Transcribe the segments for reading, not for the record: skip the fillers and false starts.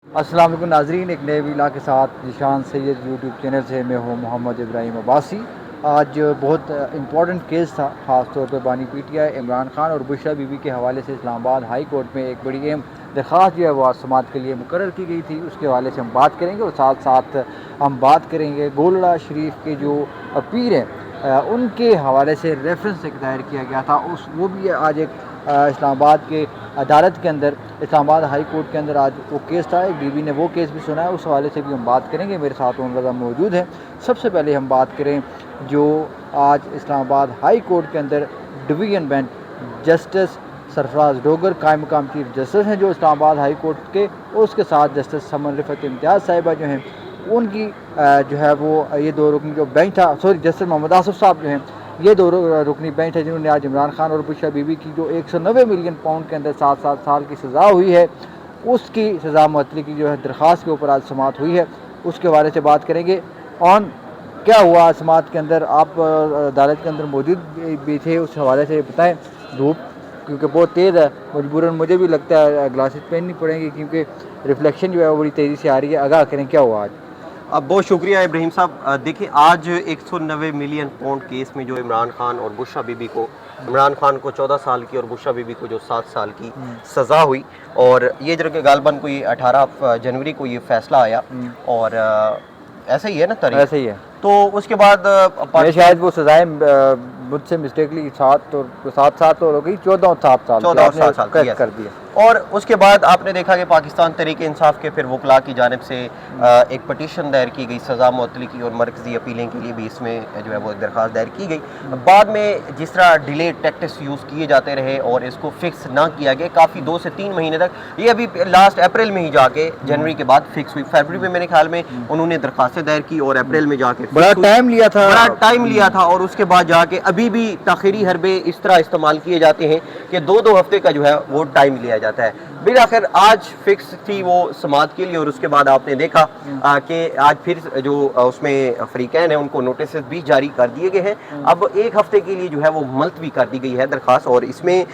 अस्सलाम वालेकुम नाजरीन, एक नए वीला के साथ निशान सैयद यूट्यूब चैनल से मैं हूँ मोहम्मद इब्राहिम अब्बासी। आज बहुत इम्पॉर्टेंट केस था, ख़ास तौर पर बानी पीटीआई इमरान खान और बुशरा बीबी के हवाले से इस्लामाबाद हाई कोर्ट में एक बड़ी अहम दरख्वास्त जो है वो आज समात के लिए मुकर्रर की गई थी। उसके हवाले से हम बात करेंगे और साथ साथ हम बात करेंगे गोलड़ा शरीफ के जो पीर हैं उनके हवाले से रेफरेंस एक दायर किया गया था, उस वो भी आज एक इस्लामाबाद के अदालत के अंदर, इस्लामाबाद हाई कोर्ट के अंदर आज वो केस था। एक बीबी ने वो केस भी सुना है, उस हवाले से भी हम बात करेंगे। मेरे साथ उन रज़ा मौजूद है। सबसे पहले हम बात करें जो आज इस्लामाबाद हाई कोर्ट के अंदर division bench justice Sarfaraz Dogar कायम मकाम चीफ जस्टिस हैं जो इस्लामाबाद हाई कोर्ट के, और उसके साथ जस्टिस समन रिफत इम्तियाज़ साहिबा जो हैं उनकी जो है वो ये दो रुकनी जो बेंच था, सॉरी जस्टिस मोहम्मद आसिफ साहब जो हैं ये दो रुकनी बेंच है जिन्होंने आज इमरान खान और बुशरा बीबी की जो 190 मिलियन पाउंड के अंदर 7 साल की सज़ा हुई है उसकी सज़ा मुअत्तली की जो है दरख्वास्त के ऊपर आज समात हुई है। उसके बारे से बात करेंगे। ऑन क्या हुआ समात के अंदर, आप अदालत के अंदर मौजूद भी थे, उस हवाले से बताएं। धूप क्योंकि बहुत तेज़ है, मजबूरन मुझे भी लगता है ग्लासेस पहननी पड़ेंगी क्योंकि रिफ्लेक्शन जो है वो बड़ी तेज़ी से आ रही है। आगाह करें क्या हुआ आज। अब बहुत शुक्रिया इब्राहिम साहब। देखिए, आज 190 मिलियन पाउंड केस में जो इमरान खान और बुशरा बीबी को, इमरान खान को 14 साल की और बुशरा बीबी को जो 7 साल की सज़ा हुई, और ये जो कि गालबन को ये 18 जनवरी को ये फैसला आया, और ऐसे ही है ना तारीख, ऐसे ही है। तो उसके बाद शायद वो सजाएं मुझसे मिस्टेकली 7 और 7 और हो गई, 14 और 7 साल 14 और 7 साल कर दिया। और उसके बाद आपने देखा कि पाकिस्तान तहरीक इंसाफ के फिर वकला की जानिब से एक पटिशन दायर की गई सज़ा मुअत्तली की, और मरकज़ी अपीलें के लिए भी इसमें जो है वो एक दरख्वास्त दायर की गई। बाद में जिस तरह डिले टैक्टिक्स यूज़ किए जाते रहे और इसको फिक्स ना किया गया काफ़ी 2 से 3 महीने तक, ये अभी लास्ट अप्रैल में ही जाके जनवरी के बाद फिक्स हुई। फरवरी में मेरे ख्याल में उन्होंने दरख्वास्तें दायर की और अप्रैल में जाके बड़ा टाइम लिया था, और उसके बाद जाके अभी भी ताखीरी हरबे इस तरह इस्तेमाल किए जाते हैं कि 2-2 हफ्ते का जो है वो टाइम लिया जाता है। बिल आखिर आज फिक्स थी वो समात के लिए, और उसके बाद आपने देखा कि आज फिर जो उसमें फरीकैन है उनको नोटिस भी जारी कर दिए गए हैं। अब 1 हफ्ते के लिए जो है वो मुलतवी कर दी गई है दरख्वास्त, और इसमें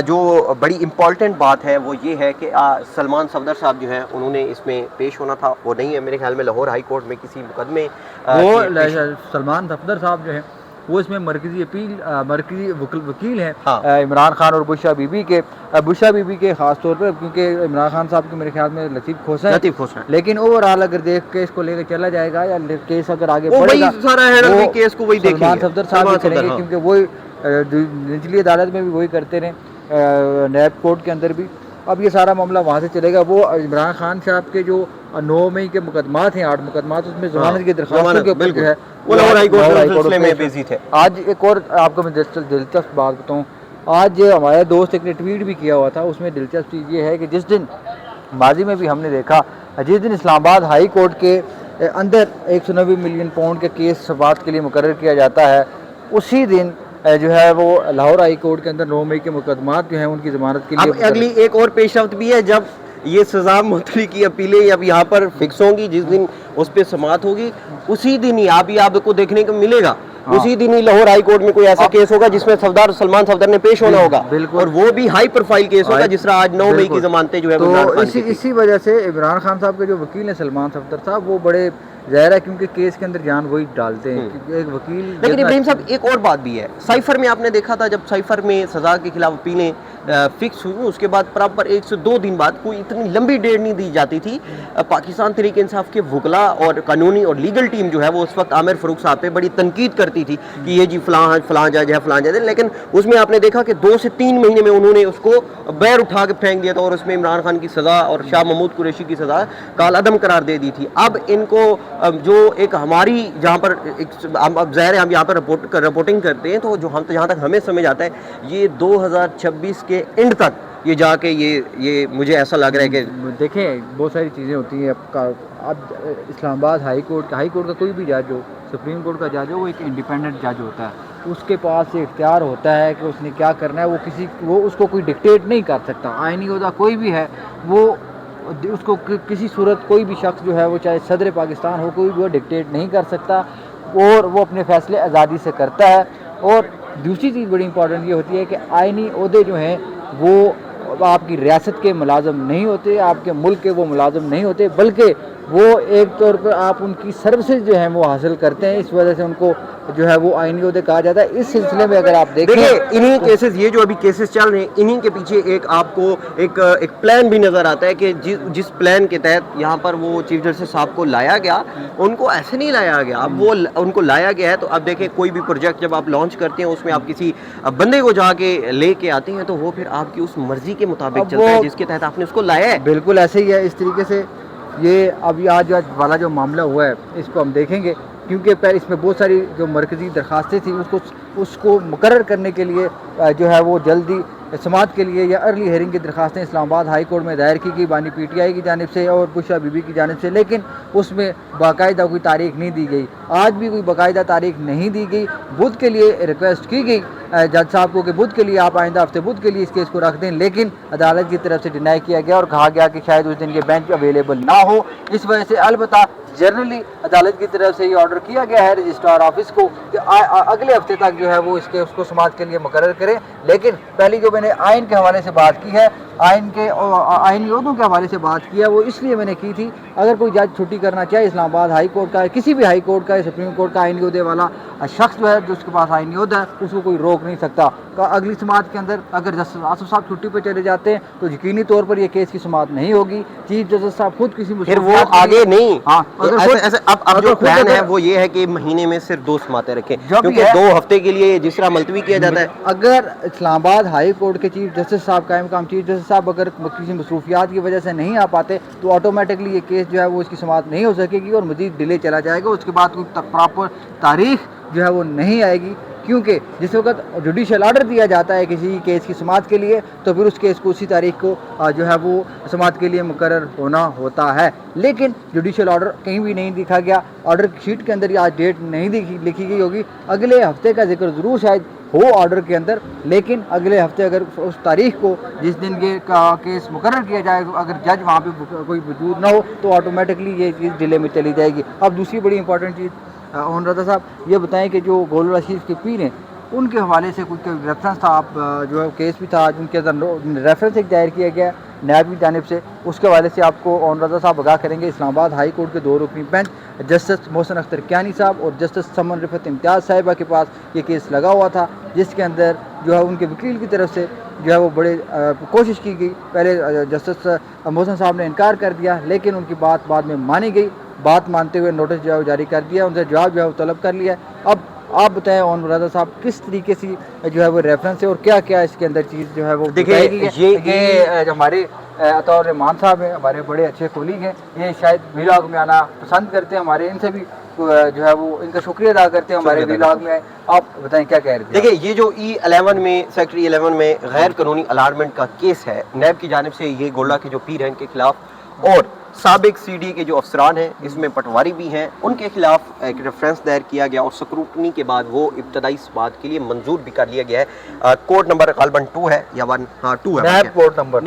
जो बड़ी इंपॉर्टेंट बात है वो ये है कि सलमान सफदर साहब जो हैं उन्होंने इसमें पेश होना था, वो नहीं है मेरे ख्याल में लाहौर हाई कोर्ट में किसी मुकदमे। वो सलमान सफदर साहब जो है वो इसमें मरकजी वकील हैं। हाँ। इमरान खान और बुशरा बीबी के ख़ास तौर पर, क्योंकि इमरान खान साहब के मेरे ख्याल में लतीफ़ खोसा है, लेकिन ओवरऑल अगर देख के इसको लेकर चला जाएगा या केस अगर आगे बढ़ेगा सारा केस को वही देखेंगे, सलमान सफदर साहब भी करेंगे, क्योंकि वही निचली अदालत में भी वही करते रहे, नैब कोर्ट के अंदर भी। अब ये सारा मामला वहाँ से चलेगा। वो इमरान खान साहब के जो 9 मई के मुकदमात हैं, 8 मुकदमात, उसमें जमानत की दरख्वास्तों के ऊपर जो है आज एक और आपको मैं दिलचस्प बात बताऊँ। आज हमारे दोस्त एक ने ट्वीट भी किया हुआ था, उसमें दिलचस्प चीज़ ये है कि जिस दिन माजी में भी हमने देखा, जिस दिन इस्लामाबाद हाई कोर्ट के अंदर 190 मिलियन पाउंड के केस समात के लिए मुकर्रर किया जाता है, उसी दिन जो है वो लाहौर हाई कोर्ट के अंदर 9 मई के मुकदमात जो हैं उनकी जमानत के लिए। अब अगली एक और पेशरफ्त भी है, जब ये सजा मुअत्तली की अपीलें अब यहाँ पर फिक्स होंगी, जिस दिन उस पर समात होगी उसी दिन ही आपको देखने को मिलेगा। हाँ। उसी दिन ही लाहौर हाई कोर्ट में कोई ऐसा केस होगा जिसमें सलमान सफदर ने पेश होना होगा, और वो भी हाई प्रोफाइल केस होगा, जिस तरह आज 9 मई की जमानतें जो है तो इसी वजह से इमरान खान साहब के जो वकील हैं सलमान सफदर साहब, वो बड़े ज़ाहिर है क्योंकि केस के अंदर जान वही डालते हैं, क्योंकि एक वकील। लेकिन इब्राहिम साहब एक और बात भी है, साइफर में आपने देखा था, जब साइफर में सजा के खिलाफ अपीलें फिक्स हुई, उसके बाद प्रॉपर 1 से 2 दिन बाद कोई इतनी लंबी डेट नहीं दी जाती थी। पाकिस्तान तहरीक इंसाफ के वकला और कानूनी और लीगल टीम जो है वो उस वक्त आमिर फ़ारूक साहब पे बड़ी तनकीद करती थी कि ये जी फलां जज है, लेकिन उसमें आपने देखा कि 2 से 3 महीने में उन्होंने उसको बैर उठा के फेंक दिया था, और उसमें इमरान खान की सज़ा और शाह महमूद कुरैशी की सज़ा कालअदम करार दे दी थी। अब इनको जो एक हमारी जहाँ पर अब ज़ाहिर है हम यहाँ पर रिपोर्टिंग करते हैं, तो जो हम जहाँ तक हमें समझ आता है ये 2026 के एंड तक ये जाके ये मुझे ऐसा लग रहा है कि देखें बहुत सारी चीज़ें होती हैं। अब इस्लामाबाद हाई कोर्ट का कोई भी जज हो, सुप्रीम कोर्ट का जज हो, वो एक इंडिपेंडेंट जज होता है, उसके पास ये इख्तियार होता है कि उसने क्या करना है। वो उसको कोई डिक्टेट नहीं कर सकता। आईनी ओहदा कोई भी है, वो उसको किसी सूरत कोई भी शख्स जो है वो चाहे सदर पाकिस्तान हो, कोई भी वो डिक्टेट नहीं कर सकता, और वो अपने फ़ैसले आज़ादी से करता है। और दूसरी चीज़ बड़ी इंपॉर्टेंट ये होती है कि आईनी ओहदे जो हैं वो आपकी रियासत के मुलाजम नहीं होते, आपके मुल्क के वो मुलाजम नहीं होते, बल्कि वो एक तौर पर आप उनकी सर्विसेज जो है वो हासिल करते हैं। इस वजह से उनको जो है वो आईनी ओहदे कहा जाता है। इस सिलसिले में अगर आप देखिए देखें, इन्हीं केसेस, ये जो अभी केसेस चल रहे हैं, इन्हीं के पीछे एक आपको एक प्लान भी नजर आता है कि जिस प्लान के तहत यहाँ पर वो चीफ जस्टिस साहब को लाया गया, उनको ऐसे नहीं लाया गया। अब वो उनको लाया गया है, तो अब देखें कोई भी प्रोजेक्ट जब आप लॉन्च करते हैं, उसमें आप किसी बंदे को जाके लेके आते हैं, तो वो फिर आपकी उस मर्जी के मुताबिक चलता है जिसके तहत आपने उसको लाया है। बिल्कुल ऐसे ही है। इस तरीके से ये अभी आज वाला जो मामला हुआ है, इसको हम देखेंगे, क्योंकि पहले इसमें बहुत सारी जो मरकज़ी दरखास्तें थी उसको मुकर्रर करने के लिए जो है वो जल्दी समाअत के लिए या अर्ली हेयरिंग की दरखास्तें इस्लामाबाद हाई कोर्ट में दायर की गई बानी PTI की जानिब से और बुशरा बीबी की जानिब से, लेकिन उसमें बाकायदा कोई तारीख नहीं दी गई। आज भी कोई बाकायदा तारीख नहीं दी गई। बुध के लिए रिक्वेस्ट की गई जज साहब को कि बुध के लिए आप आइंदा हफ्ते बुध के लिए इस केस को रख दें, लेकिन अदालत की तरफ से डिनाई किया गया और कहा गया कि शायद उस दिन ये बेंच अवेलेबल ना हो। इस वजह से अलबत्ता जनरली अदालत की तरफ से ये ऑर्डर किया गया है रजिस्ट्रार ऑफिस को कि अगले हफ्ते तक जो है वो इसके उसको समाअत के लिए मुकर्रर करें। लेकिन पहली जो मैंने आइन के हवाले से बात की है, आइनी ओहदों के हवाले से बात की है, वो इसलिए मैंने की थी, अगर कोई जज छुट्टी करना चाहे इस्लामाबाद हाई कोर्ट का, किसी भी हाई कोर्ट का या सुप्रीम कोर्ट का आइनी ओहदे वाला शख्स जो है, जो उसके पास आइनी ओहदा है, उसको कोई रोक नहीं सकता। अगली समाअत के अंदर अगर जस्टिस आसिफ साहब छुट्टी पर चले जाते हैं तो यकीनी तौर पर यह केस की समाअत नहीं होगी। चीफ जस्टिस साहब खुद किसी फिर वो आगे नहीं। हाँ, अब जो प्लान है वो ये है कि महीने में सिर्फ 2 समातें रखें, क्योंकि 2 हफ्ते के लिए जिस तरह मुलतवी किया जाता है। अगर इस्लामाबाद हाई कोर्ट के चीफ जस्टिस साहब कायम काम चीफ जस्टिस साहब अगर किसी मसरूफियात की वजह से नहीं आ पाते तो ऑटोमेटिकली ये केस जो है वो इसकी समाअत नहीं हो सकेगी और मजीद डिले चला जाएगा। उसके बाद कोई प्रॉपर तारीख जो है वो नहीं आएगी, क्योंकि जिस वक्त जुडिशल ऑर्डर दिया जाता है किसी केस की समाअत के लिए तो फिर उस केस को उसी तारीख को जो है वो समाअत के लिए मुकर्रर होना होता है। लेकिन जुडिशल ऑर्डर कहीं भी नहीं दिखा गया। ऑर्डर शीट के अंदर आज डेट नहीं लिखी गई होगी। अगले हफ्ते का जिक्र ज़रूर शायद हो ऑर्डर के अंदर, लेकिन अगले हफ्ते अगर उस तारीख को जिस दिन ये केस मुकर्रर किया जाए, अगर जज वहाँ पे कोई वजूद ना हो तो ऑटोमेटिकली ये चीज़ डिले में चली जाएगी। अब दूसरी बड़ी इंपॉर्टेंट चीज़ ओन रज़ा साहब ये बताएं कि जो गोलरा शरीफ के पीर हैं उनके हवाले से कुछ रेफरेंस था, आप जो है केस भी था उनके अंदर रेफरेंस एक दायर किया गया नायब की जानिब से, उसके हवाले से आपको ओन रज़ा साहब आगाह करेंगे। इस्लामाबाद हाई कोर्ट के 2 रुकनी बेंच जस्टिस मोहसिन अख्तर कियानी साहब और जस्टिस समन रिफत इम्तियाज़ साहिबा के पास ये केस लगा हुआ था, जिसके अंदर जो है उनके वकील की तरफ से जो है वो बड़े कोशिश की गई। पहले जस्टिस मोहसिन साहब ने इनकार कर दिया, लेकिन उनकी बात बाद में मानी गई। बात मानते हुए नोटिस जो है वो जारी कर दिया, उनसे जवाब जो है वो तलब कर लिया। अब आप बताएं ओन रज़ा साहब किस तरीके से जो है वो रेफरेंस है और क्या क्या इसके अंदर चीज़ जो है वो देखिए ये जो हमारे अतौर रहमान साहब हैं, हमारे बड़े अच्छे कोलीग हैं, ये शायद व्लॉग में आना पसंद करते हैं, हमारे इनसे भी जो है वो इनका शुक्रिया अदा करते हैं हमारे व्लॉग में। आप बताएं क्या कह रहे थे। देखिए ये जो E11 में सेक्टर 11 में गैर कानूनी अलाटमेंट का केस है, नैब की जानिब से ये गोल्डा के जो पीर हैं इनके खिलाफ और साबिक CD के जो अफसरान हैं, इसमें पटवारी भी हैं, उनके खिलाफ एक रेफरेंस दायर किया गया और स्क्रूटनी के बाद वो इब्तदाई समाअत के लिए मंजूर भी कर लिया गया है। कोर्ट नंबर गालबन 2 है या 1 हाँ 2 है, नैब कोर्ट नंबर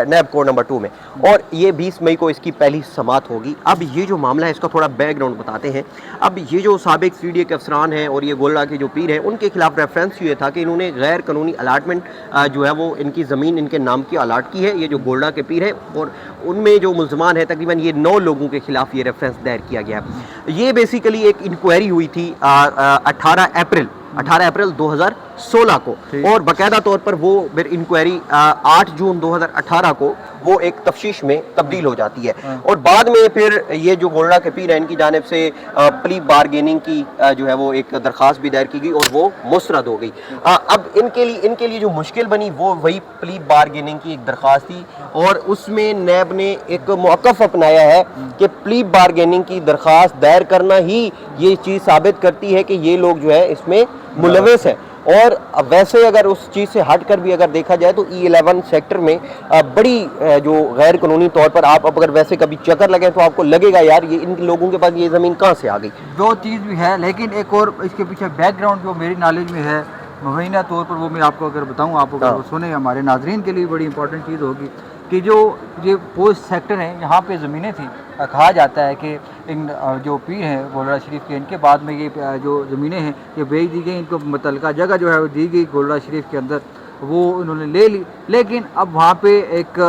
नैब कोर्ट नंबर 2 में, और ये 20 मई को इसकी पहली समाअत होगी। अब ये जो मामला है इसका थोड़ा बैकग्राउंड बताते हैं। अब ये जो साबिक CD के अफसरान हैं और ये गोल्डा के जो पीर हैं, उनके खिलाफ रेफरेंस ये था कि इन्होंने गैर कानूनी अलाटमेंट जो है वो इनकी ज़मीन इनके नाम की अलाट की है, ये जो गोल्डा के पीर हैं, और उनमें जो मुल्ज़मान है तकरीबन ये 9 लोगों के खिलाफ ये रेफरेंस दायर किया गया। ये बेसिकली एक इंक्वायरी हुई थी 18 अप्रैल 2016 को, और बाकायदा तौर पर वो फिर इंक्वायरी 8 जून 2018 को वो एक तफ्तीश में तब्दील हो जाती है। और बाद में फिर ये जो गोल्डा के पीर हैं इनकी जानिब से प्ली बारगेनिंग की जो है वो एक दरख्वास्त भी दायर की गई और वो मुस्तरद हो गई। अब इनके लिए जो मुश्किल बनी वो वही प्ली बारगेनिंग की एक दरख्वास्त थी, और उसमें नैब ने एक मौक़िफ़ अपनाया है कि प्ली बारगेनिंग की दरख्वास्त दायर करना ही ये चीज़ साबित करती है कि ये लोग जो है इसमें मुलविस है। और वैसे अगर उस चीज़ से हट कर भी अगर देखा जाए तो E11 सेक्टर में बड़ी जो गैर कानूनी तौर पर आप अगर वैसे कभी चक्कर लगे तो आपको लगेगा यार ये इन लोगों के पास ये ज़मीन कहाँ से आ गई। जो चीज़ भी है, लेकिन एक और इसके पीछे बैकग्राउंड जो मेरी नॉलेज में है मुबैना तौर पर वो मैं आपको अगर बताऊँ, आप अगर वो सुने, हमारे नाजरीन के लिए बड़ी इंपॉर्टेंट चीज़ होगी कि जो ये पोस्ट सेक्टर हैं यहाँ पे ज़मीनें थी, कहा जाता है कि इन जो पीर हैं गोल्डा शरीफ के, इनके बाद में ये जो ज़मीनें हैं ये बेच दी गई, इनको मुतल्लिका जगह जो है वो दी गई गोल्डा शरीफ के अंदर वो उन्होंने ले ली। लेकिन अब वहाँ पे एक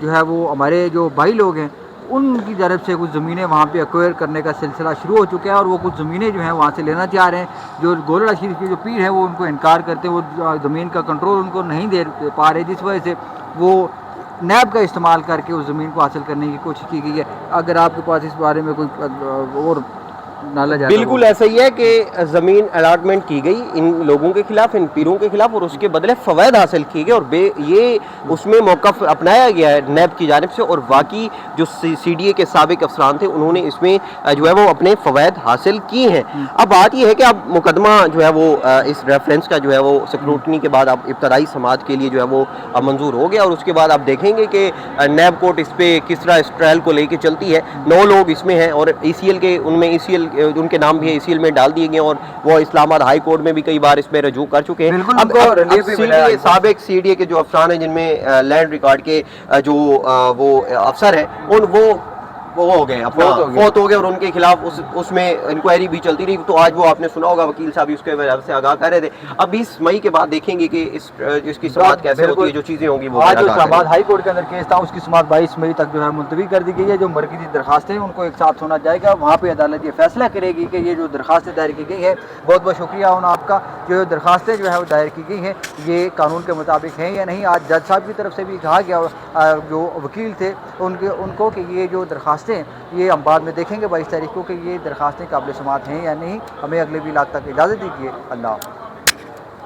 जो है वो हमारे जो भाई लोग हैं उनकी तरफ से कुछ ज़मीनें वहाँ पे एक्वायर करने का सिलसिला शुरू हो चुका है और वो कुछ ज़मीनें जो हैं वहाँ से लेना चाह रहे हैं। जो गोलड़ा शरीफ के जो पीर है वो उनको इनकार करते हैं, वो ज़मीन का कंट्रोल उनको नहीं दे पा रहे, जिस वजह से वो नैब का इस्तेमाल करके उस ज़मीन को हासिल करने की कोशिश की गई है। अगर आपके पास इस बारे में कोई और नॉलेज है? बिल्कुल ऐसा ही है कि ज़मीन अलॉटमेंट की गई इन लोगों के खिलाफ, इन पीरों के खिलाफ, और उसके बदले फ़वैद हासिल किए गए और ये उसमें मौक़िफ़ अपनाया गया है नैब की जानिब से। और बाकी जो CDA के साबिक अफसरान थे उन्होंने इसमें जो है वो अपने फ़वैद हासिल किए हैं। अब बात यह है कि अब मुकदमा जो है वो इस रेफरेंस का जो है वो स्क्रूटनी के बाद अब इब्तदाई समाअत के लिए जो है वो मंजूर हो गया और उसके बाद आप देखेंगे कि नैब कोर्ट इस पर किस तरह इस ट्रायल को लेकर चलती है। 9 लोग इसमें हैं और ECL के उनमें ECL उनके नाम भी ECL में डाल दिए गए और वो इस्लामाबाद हाई कोर्ट में भी कई बार इसमें रजू कर चुके हैं। अब CDA साबिक CDA के जो अफसरान हैं जिनमें लैंड रिकॉर्ड के जो वो अफसर हैं वो हो गए, फौत हो गए और उनके खिलाफ उसमें इंक्वायरी भी चलती रही। तो आज वो आपने सुना होगा वकील साहब उसके वजह से आगाह कर रहे थे। अब 20 मई के बाद देखेंगे कि इसकी समाअत कैसे होती है, जो चीज़ें होंगी वो। आज जो इस्लामाबाद हाई कोर्ट के अंदर केस था उसकी समाअत 22 मई तक जो है मुलतवी कर दी गई है। जो मरकज़ी दरखास्तें हैं उनको एक साथ सुना जाएगा, वहाँ पर अदालत ये फैसला करेगी कि ये जो दरखास्तें दायर की गई है, बहुत बहुत शुक्रिया उन आपका, जो दरखास्तें जो है वो दायर की गई हैं ये कानून के मुताबिक हैं या नहीं। आज जज साहब की तरफ से भी कहा गया, जो वकील थे उनको कि ये जो दरखास्तें ये हम बाद में देखेंगे 22 तारीख को कि ये दरखास्तें काबिल समाअत हैं या नहीं। हमें अगले भी इलाक़ तक इजाज़त दीजिए। अल्लाह।